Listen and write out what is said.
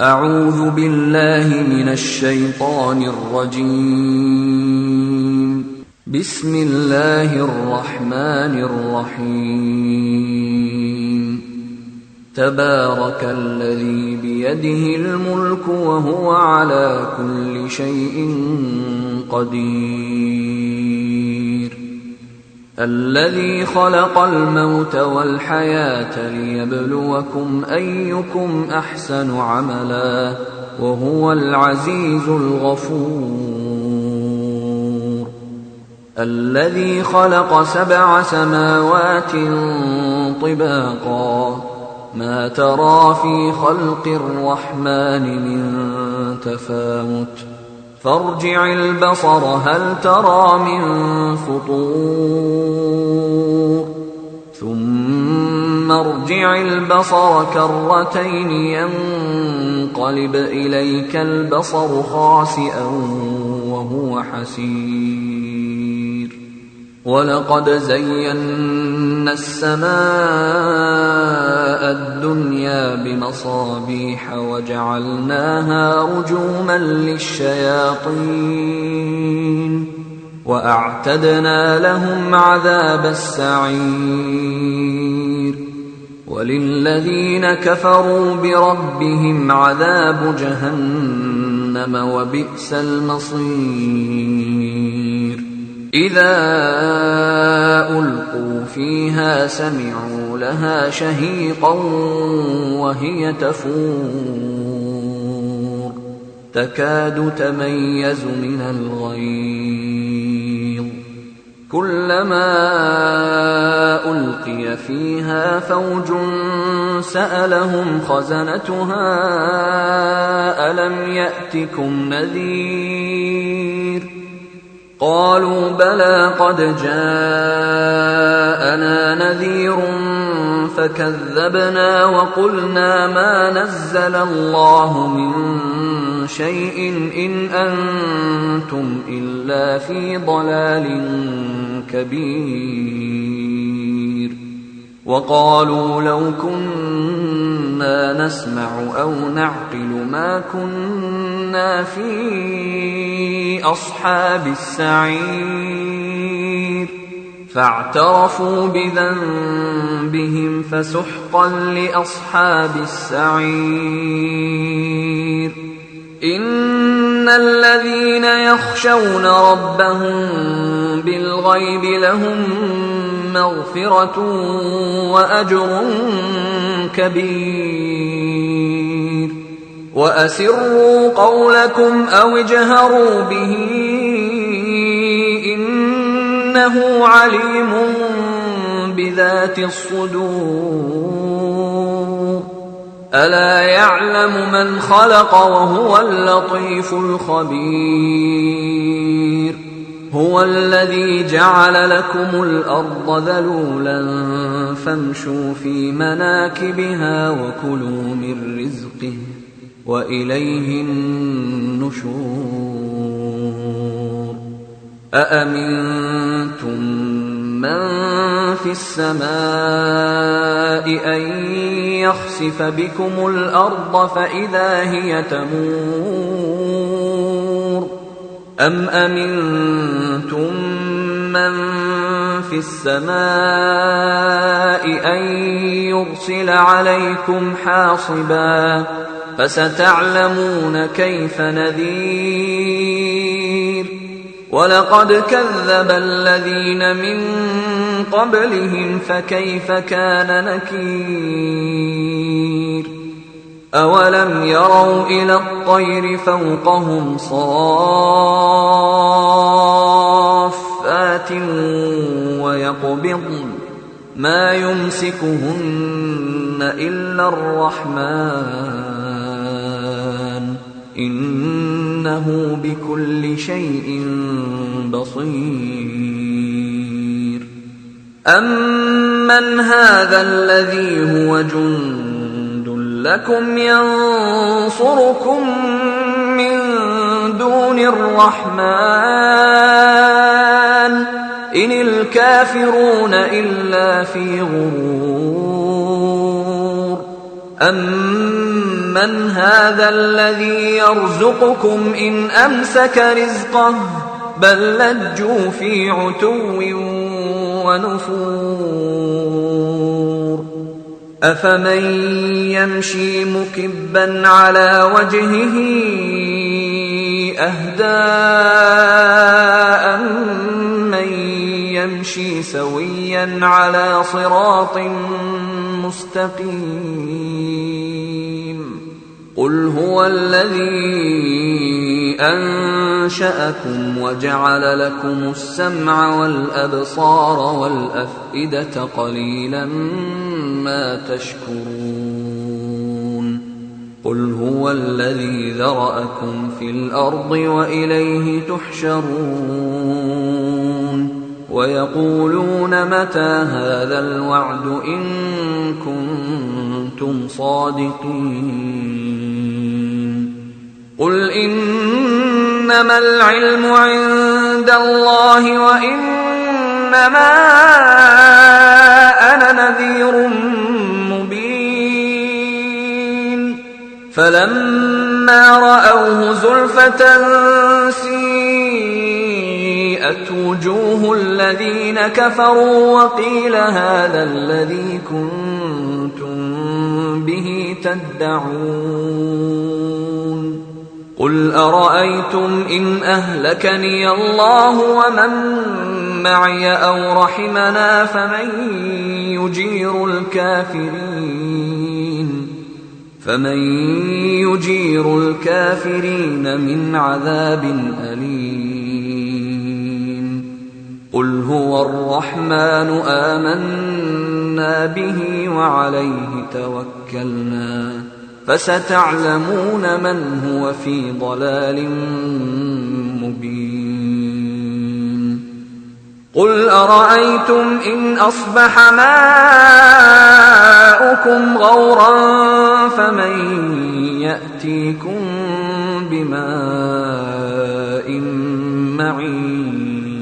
أعوذ بالله من الشيطان الرجيم. بسم الله الرحمن الرحيم. تبارك الذي بيده الملك وهو على كل شيء قدير. الذي خلق الموت والحياة ليبلوكم أيكم أحسن عملا وهو العزيز الغفور. الذي خلق 7 سماوات طباقا ما ترى في خلق الرحمن من تفاوت فارجع البصر هل ترى من فطور ثم ارجع البصر كرتين ينقلب إليك البصر خاسئا وهو حسير. ولقد زينا السماء الدنيا بمصابيح وجعلناها رجوما للشياطين وأعتدنا لهم عذاب السعير. وللذين كفروا بربهم عذاب جهنم وبئس المصير. إذا ألقوا فيها سمعوا لها شهيقا وهي تفور تكاد تميز من الغيظ. كلما ألقي فيها فوج سألهم خزنتها ألم يأتكم نذير قالوا بلى قد جاءنا نذير فكذبنا وقلنا ما نزل الله من شيء إن أنتم إلا في ضلال كبير. وقالوا لو كنا نسمع أو نعقل ما كنا في أصحاب السعير. فاعترفوا بذنبهم فسحقا لأصحاب السعير. إن الذين يخشون ربهم بالغيب لهم مغفرة وأجر كبير. وأسروا قولكم أو اجهروا به إنه عليم بذات الصدور. ألا يعلم من خلق وهو اللطيف الخبير. هو الذي جعل لكم الأرض ذلولا فامشوا في مناكبها وكلوا من رزقه وإليه النشور. أأمنتم من في السماء أن يخسف بكم الأرض فإذا هي تمور أم أمنتم من في السماء أن يرسل عليكم حاصبا فستعلمون كيف نذير. ولقد كذب الذين من قبلهم فكيف كان نكير. أولم يروا إلى الطير فوقهم صافات ويقبضن ما يمسكهن إلا الرحمن إنه بكل شيء بصير. أمن هذا الذي هو جند لكم ينصركم من دون الرحمن إن الكافرون إلا في غرور. أمن من هذا الذي يرزقكم إن أمسك رزقه بل لجوا في عتو ونفور أفمن يمشي مكبا على وجهه أهدى أمن يمشي سويا على صراط مستقيم قل هو الذي أنشأكم وجعل لكم السمع والأبصار والأفئدة قليلا ما تشكرون قل هو الذي ذرأكم في الأرض وإليه تحشرون ويقولون متى هذا الوعد إن كنتم صادقين قل إنما العلم عند الله وإنما أنا نذير مبين فلما رأوه زلفة سيئت وجوه الذين كفروا وقيل هذا الذي كنتم به تدعون قل أرأيتم إن أهلكني الله ومن معي أو رحمنا فمن يجير الكافرين من عذاب أليم قل هو الرحمن آمنا به وعليه توكلنا فستعلمون من هو في ضلال مبين قل أرأيتم إن أصبح ماؤكم غورا فمن يأتيكم بماء معين